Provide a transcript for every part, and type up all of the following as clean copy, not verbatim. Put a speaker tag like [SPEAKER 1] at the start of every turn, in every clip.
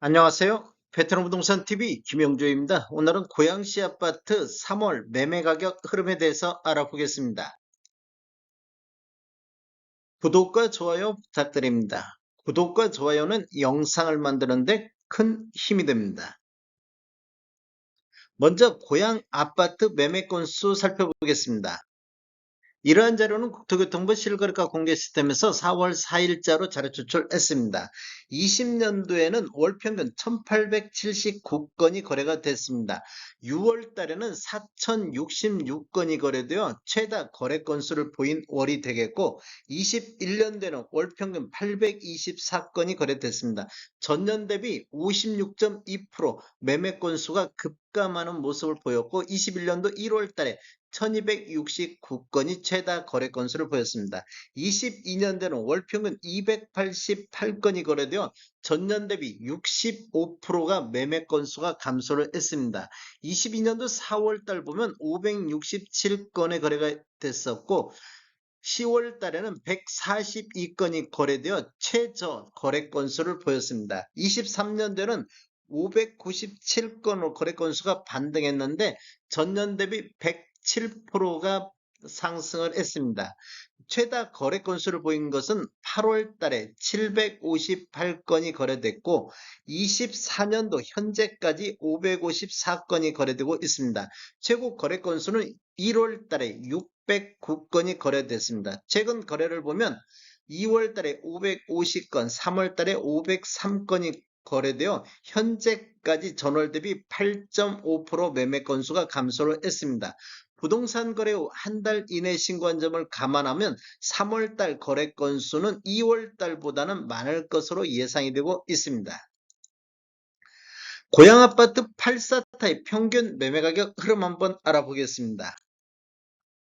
[SPEAKER 1] 안녕하세요. 베트남 부동산 TV 김영조입니다. 오늘은 고양시 아파트 3월 매매 가격 흐름에 대해서 알아보겠습니다. 구독과 좋아요 부탁드립니다. 구독과 좋아요는 영상을 만드는데 큰 힘이 됩니다. 먼저 고양 아파트 매매 건수 살펴보겠습니다. 이러한 자료는 국토교통부 실거래가 공개 시스템에서 4월 4일자로 자료 제출했습니다. 20년도에는 월 평균 1879건이 거래가 됐습니다. 6월 달에는 4066건이 거래되어 최다 거래 건수를 보인 월이 되겠고, 21년도에는 월 평균 824건이 거래됐습니다. 전년 대비 56.2% 매매 건수가 급감하는 모습을 보였고, 21년도 1월 달에 1269건이 최다 거래 건수를 보였습니다. 22년도에는 월 평균 288건이 거래되어 전년 대비 65%가 매매 건수가 감소를 했습니다. 22년도 4월 달 보면 567건의 거래가 됐었고, 10월 달에는 142건이 거래되어 최저 거래 건수를 보였습니다. 23년도에는 597건으로 거래 건수가 반등했는데 전년 대비 107%가 상승을 했습니다. 최다 거래 건수를 보인 것은 8월 달에 758건이 거래됐고, 24년도 현재까지 554건이 거래되고 있습니다. 최고 거래 건수는 1월 달에 609건이 거래됐습니다. 최근 거래를 보면 2월 달에 550건, 3월 달에 503건이 거래되어 현재까지 전월 대비 8.5% 매매 건수가 감소를 했습니다. 부동산 거래 후 한 달 이내 신고한 점을 감안하면 3월 달 거래 건수는 2월 달보다는 많을 것으로 예상이 되고 있습니다. 고양 아파트 84타입 평균 매매 가격 흐름 한번 알아보겠습니다.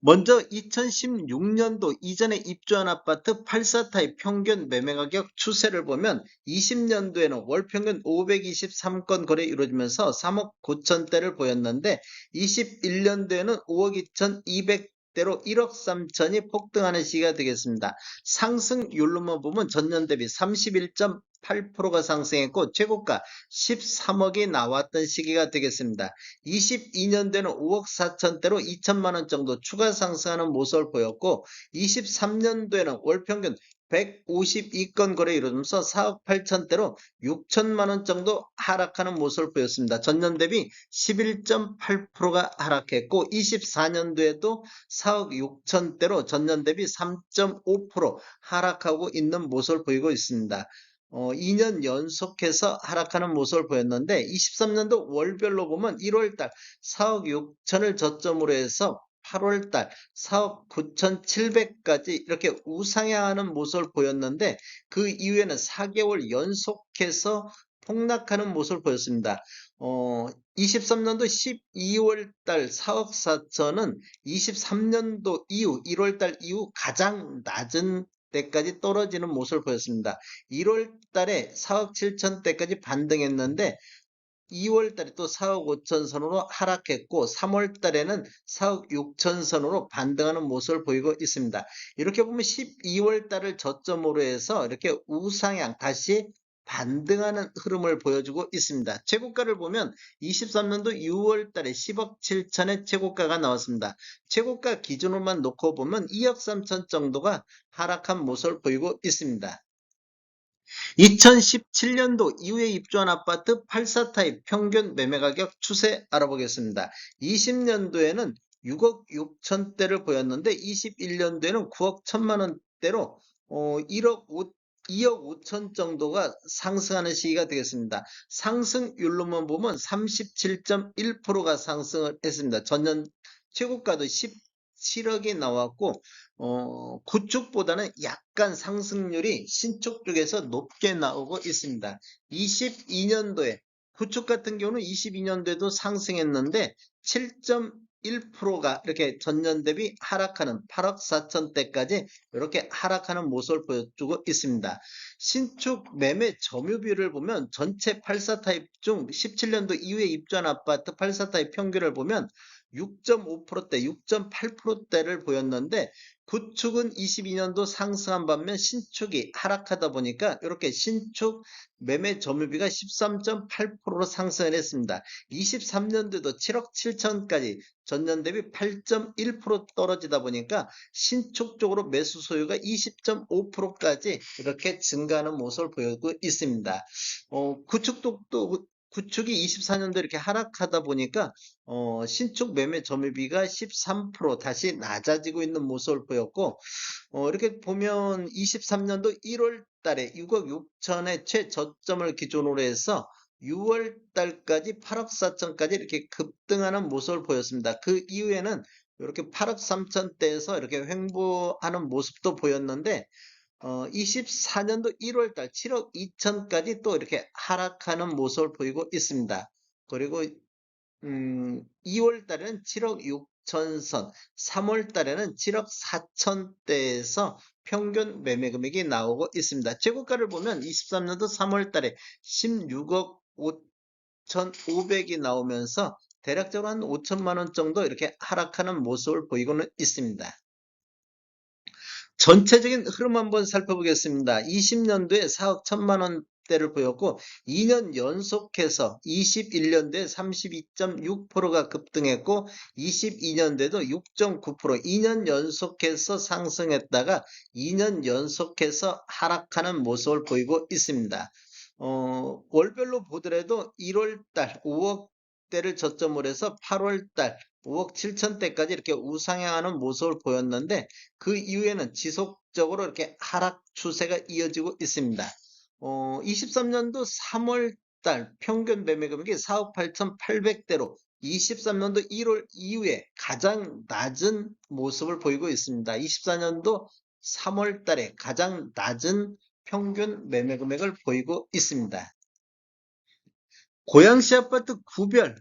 [SPEAKER 1] 먼저 2016년도 이전에 입주한 아파트 84타입 평균 매매가격 추세를 보면 20년도에는 월 평균 523건 거래 이루어지면서 3억 9천대를 보였는데, 21년도에는 5억 2,200대로 1억 3천이 폭등하는 시기가 되겠습니다. 상승률로만 보면 전년 대비 31.8%가 상승했고 최고가 13억이 나왔던 시기가 되겠습니다. 22년도에는 5억 4천대로 2천만 원 정도 추가 상승하는 모습을 보였고, 23년도에는 월 평균 152건 거래 이루면서 4억 8천대로 6천만 원 정도 하락하는 모습을 보였습니다. 전년 대비 11.8%가 하락했고, 24년도에도 4억 6천대로 전년 대비 3.5% 하락하고 있는 모습을 보이고 있습니다. 2년 연속해서 하락하는 모습을 보였는데, 23년도 월별로 보면 1월달 4억 6천을 저점으로 해서 8월달 4억 9,700까지 이렇게 우상향하는 모습을 보였는데, 그 이후에는 4개월 연속해서 폭락하는 모습을 보였습니다. 23년도 12월달 4억 4천은 23년도 이후 1월달 이후 가장 낮은 때까지 떨어지는 모습을 보였습니다. 1월 달에 4억 7천 대까지 반등했는데 2월 달에 또 4억 5천 선으로 하락했고, 3월 달에는 4억 6천 선으로 반등하는 모습을 보이고 있습니다. 이렇게 보면 12월 달을 저점으로 해서 이렇게 우상향 다시 반등하는 흐름을 보여주고 있습니다. 최고가를 보면 23년도 6월 달에 10억 7천의 최고가가 나왔습니다. 최고가 기준으로만 놓고 보면 2억 3천 정도가 하락한 모습을 보이고 있습니다. 2017년도 이후에 입주한 아파트 84타입 평균 매매가격 추세 알아보겠습니다. 20년도에는 6억 6천대를 보였는데 21년도에는 9억 1천만 원대로 2억 5천 정도가 상승하는 시기가 되겠습니다. 상승률로만 보면 37.1%가 상승을 했습니다. 전년 최고가도 17억이 나왔고, 구축보다는 약간 상승률이 신축 쪽에서 높게 나오고 있습니다. 22년도에 구축 같은 경우는 22년도에도 상승했는데 7.1%가 이렇게 전년 대비 하락하는 8억 4천대까지 이렇게 하락하는 모습을 보여주고 있습니다. 신축 매매 점유비를 보면 전체 84 타입 중 17년도 이후에 입주한 아파트 84 타입 평균을 보면 6.5%대, 6.8%대를 보였는데 구축은 22년도 상승한 반면 신축이 하락하다 보니까 이렇게 신축 매매 점유비가 13.8%로 상승을 했습니다. 23년도도 7억 7천까지 전년 대비 8.1% 떨어지다 보니까 신축 쪽으로 매수 소유가 20.5%까지 이렇게 증가하는 모습을 보이고 있습니다. 구축이 24년도 이렇게 하락하다 보니까 신축 매매 점유비가 13% 다시 낮아지고 있는 모습을 보였고 이렇게 보면 23년도 1월 달에 6억 6천의 최저점을 기준으로 해서 6월 달까지 8억 4천까지 이렇게 급등하는 모습을 보였습니다. 그 이후에는 이렇게 8억 3천대에서 이렇게 횡보하는 모습도 보였는데 24년도 1월 달 7억 2천까지 또 이렇게 하락하는 모습을 보이고 있습니다. 그리고 2월 달에는 7억 6천 선, 3월 달에는 7억 4천대에서 평균 매매 금액이 나오고 있습니다. 최고가를 보면 23년도 3월 달에 16억 5,500이 나오면서 대략적으로 한 5천만 원 정도 이렇게 하락하는 모습을 보이고는 있습니다. 전체적인 흐름 한번 살펴보겠습니다. 20년도에 4억 1천만 원대를 보였고 2년 연속해서 21년도에 32.6%가 급등했고 22년도에도 6.9% 2년 연속해서 상승했다가 2년 연속해서 하락하는 모습을 보이고 있습니다. 월별로 보더라도 1월달 5억대를 저점으로 해서 8월달 5억 7천대까지 이렇게 우상향하는 모습을 보였는데 그 이후에는 지속적으로 이렇게 하락 추세가 이어지고 있습니다. 23년도 3월달 평균 매매 금액이 4억 8,800대로 23년도 1월 이후에 가장 낮은 모습을 보이고 있습니다. 24년도 3월 달에 가장 낮은 평균 매매 금액을 보이고 있습니다. 고양시 아파트 구별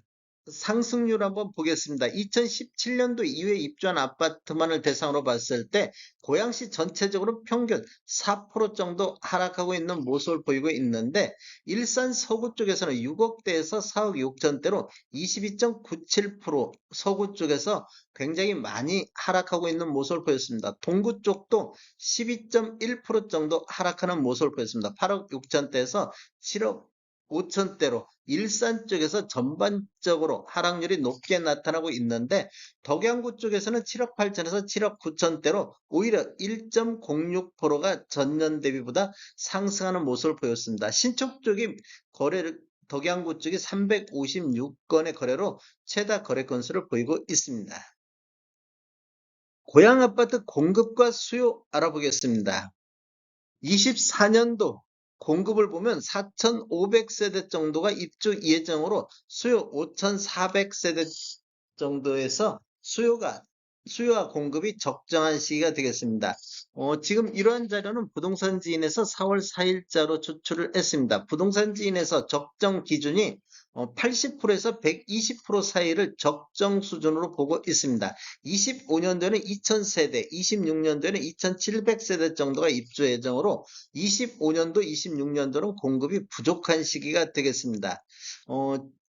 [SPEAKER 1] 상승률 한번 보겠습니다. 2017년도 이후에 입주한 아파트만을 대상으로 봤을 때 고양시 전체적으로 평균 4% 정도 하락하고 있는 모습을 보이고 있는데 일산 서구 쪽에서는 6억대에서 4억 6천대로 22.97% 서구 쪽에서 굉장히 많이 하락하고 있는 모습을 보였습니다. 동구 쪽도 12.1% 정도 하락하는 모습을 보였습니다. 8억 6천대에서 7억 5천대로 일산 쪽에서 전반적으로 하락률이 높게 나타나고 있는데 덕양구 쪽에서는 7억 8천에서 7억 9천대로 오히려 1.06%가 전년 대비보다 상승하는 모습을 보였습니다. 신축 쪽이 거래를 덕양구 쪽이 356건의 거래로 최다 거래 건수를 보이고 있습니다. 고양 아파트 공급과 수요 알아보겠습니다. 24년도 공급을 보면 4,500세대 정도가 입주 예정으로 수요 5,400세대 정도에서 수요와 공급이 적정한 시기가 되겠습니다. 지금 이러한 자료는 부동산지인에서 4월 4일자로 추출을 했습니다. 부동산지인에서 적정 기준이 80%에서 120% 사이를 적정 수준으로 보고 있습니다. 25년도에는 2,000세대, 26년도에는 2,700세대 정도가 입주 예정으로 25년도, 26년도는 공급이 부족한 시기가 되겠습니다.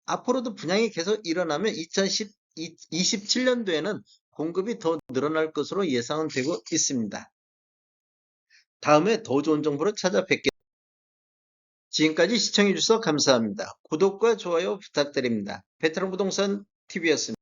[SPEAKER 1] 앞으로도 분양이 계속 일어나면 2027년도에는 공급이 더 늘어날 것으로 예상은 되고 있습니다. 다음에 더 좋은 정보로 찾아뵙겠습니다. 지금까지 시청해주셔서 감사합니다. 구독과 좋아요 부탁드립니다. 베테랑 부동산 TV였습니다.